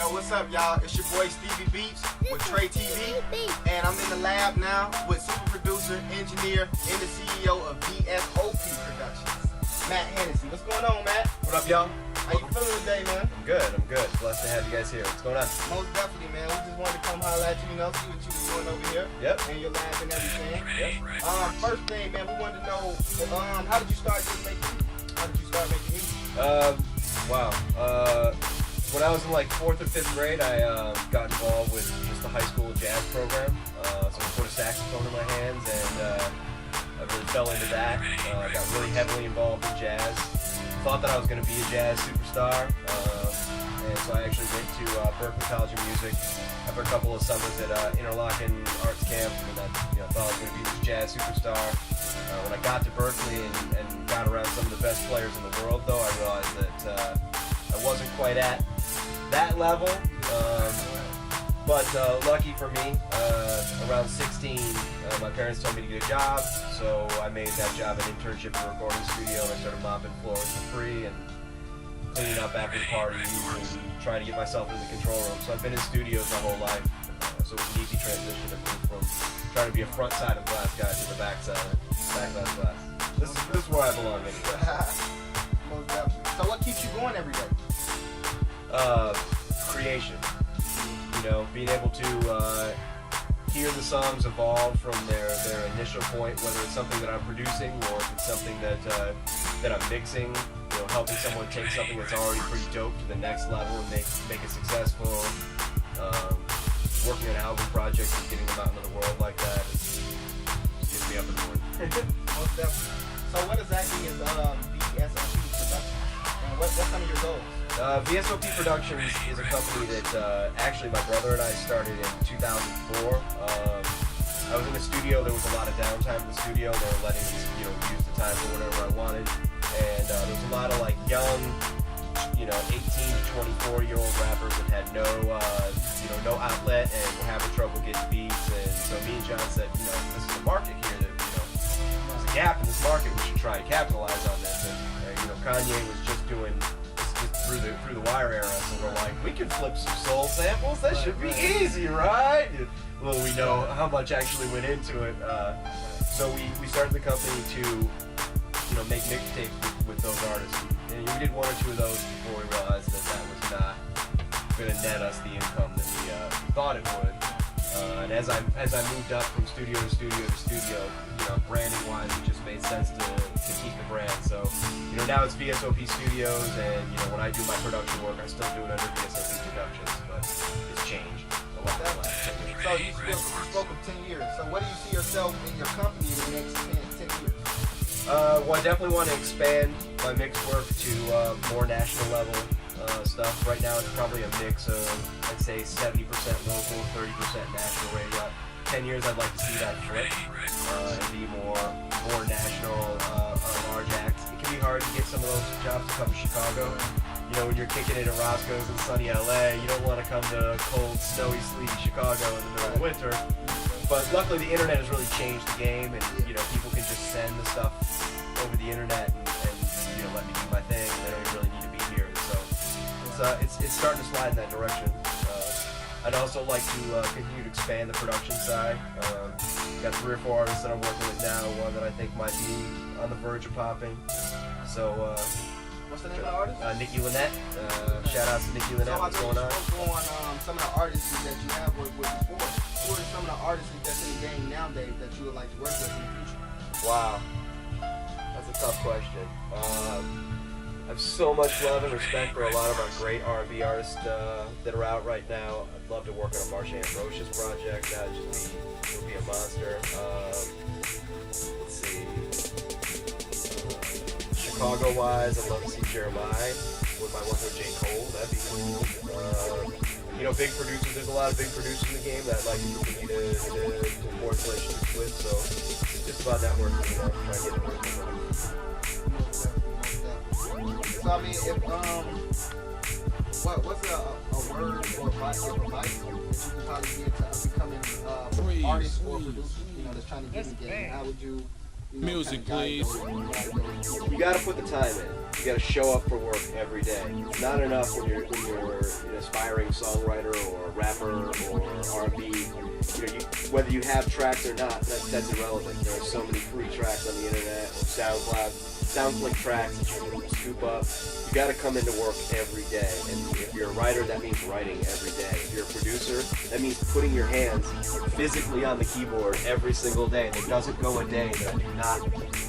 Yo, what's up, y'all? It's your boy StevieBeatz with Trey TV, and I'm in the lab now with super producer, engineer, and the CEO of vsop Productions, Matt Hennessy. What's going on, Matt? What up, y'all? How you feeling today, man? I'm good. Blessed to have you guys here. What's going on? Most definitely, man. We just wanted to come holler at you, see what you was doing over here. Yep. And your lab and everything. Yep. First thing, man, we wanted to know, how did you start making music? How did you start making music? Wow. When I was in like 4th or 5th grade, I got involved with just the high school jazz program. So I put a saxophone in my hands, and I really fell into that. I got really heavily involved in jazz. Thought that I was going to be a jazz superstar, and so I actually went to Berklee College of Music after a couple of summers at Interlochen Arts Camp, and I thought I was going to be this jazz superstar. When I got to Berklee and got around some of the best players in the world, though, I realized that I wasn't quite at that level, but lucky for me, around 16, my parents told me to get a job, so I made that job an internship in a recording studio, and I started mopping floors for free and cleaning up after parties and trying to get myself in the control room. So I've been in studios my whole life, so it was an easy transition to move from trying to be a front side of glass guy to the back glass. This is where I belong anyway. Most definitely. So what keeps you going every day? Creation. Being able to hear the songs evolve from their initial point, whether it's something that I'm producing or if it's something that I'm mixing. Helping someone take something that's already pretty dope to the next level and make it successful. Working on album projects and getting them out into the world like that gets me up in the morning. Most definitely. So what exactly is vsop Productions? And what's some of your goals? vsop Productions is a company that actually my brother and I started in 2004. I was in the studio. There was a lot of downtime in the studio. They were letting me, use the time for whatever I wanted. And there was a lot of like young, 18 to 24-year-old rappers that had no outlet and were having trouble getting beats. And so me and John said, this is a market here that, there's a gap in this market. We should try to capitalize on this. And Kanye was just doing through the wire era, so we're like, we can flip some soul samples. That should be easy, right? Well, we know how much actually went into it. So we started the company to make mixtapes with those artists, and we did 1 or 2 of those before we realized that was not going to net us the income that we thought it would. And as I moved up from studio to studio to studio, branding wise, it just made sense to keep the brand. So now it's vsop Studios, and when I do my production work, I still do it under vsop Productions, but it's changed a lot. So you spoke of 10 years. So what do you see yourself in your company in the next 10 years? Well, I definitely want to expand my mix work to more national level stuff. Right now it's probably a mix of, I'd say, 70% local, 30% national radio. 10 years I'd like to see that flip and be more national, large acts. It can be hard to get some of those jobs to come to Chicago. When you're kicking it at Roscoe's in sunny LA, you don't want to come to cold, snowy, sleety Chicago in the middle of winter. But luckily the internet has really changed the game, and people can just send the stuff over the internet and let me do my thing, and they don't even really need to be here. And so it's starting to slide in that direction. I'd also like to continue to expand the production side. Got 3 or 4 artists that I'm working with now, one that I think might be on the verge of popping. So what's the name of the artist? Nikki Lynette. Shout out to Nikki Lynette. What's going on? On some of the artists that you have worked with before. Who are some of the artists that's in the game nowadays that you would like to work with in the future? Wow, that's a tough question. I have so much love and respect for a lot of our great R&B artists that are out right now. I'd love to work on a Marsha Ambrosius project. That would be a monster. Let's see. Chicago-wise, I'd love to see Jeremiah. With my work with J. Cole, that'd be cool. Big producers. There's a lot of big producers in the game that I'd like to continue to forge relationships with. So just about networking, trying to get it working. So I mean, if what's a word or advice that you could probably give to becoming artists or producers, that's trying to get in the game? How would you? Music, please. You gotta put the time in. You got to show up for work every day. It's not enough when you're an aspiring songwriter or a rapper or R&B. Whether you have tracks or not, that's irrelevant. There are so many free tracks on the internet or SoundCloud tracks that you can scoop up. You got to come into work every day. And if you're a writer, that means writing every day. If you're a producer, that means putting your hands physically on the keyboard every single day. There doesn't go a day that I do not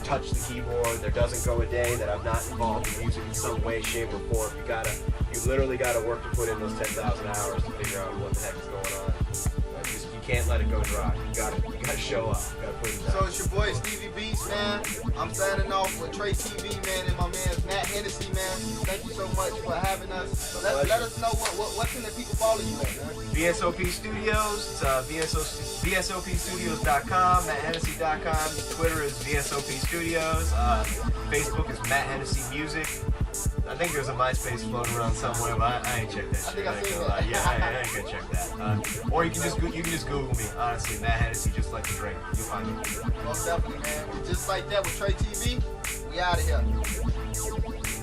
touch the keyboard. There doesn't go a day that I'm not involved in music in some way, shape, or form. You literally gotta work to put in those 10,000 hours to figure out what the heck is going on. You can't let it go dry. You gotta show up. You gotta put it down. So it's your boy StevieBeatz, man. I'm signing off with TentreyTV, man, and my man Matt Hennessy, man. Thank you so much for having us. So let us know what can the people follow you at, man. VSOP Studios. It's vsopstudios.com, matthennessy.com. Twitter is VSOP Studios. Facebook is Matt Hennessy Music. I think there's a MySpace floating around somewhere, but I ain't checked that shit. I think I seen that. Yeah, I ain't gonna check that. Or you can just Google me. Honestly, Matt Hennessy, just like the drink. You'll find me. Most definitely, man. Just like that with TentreyTV, we out of here.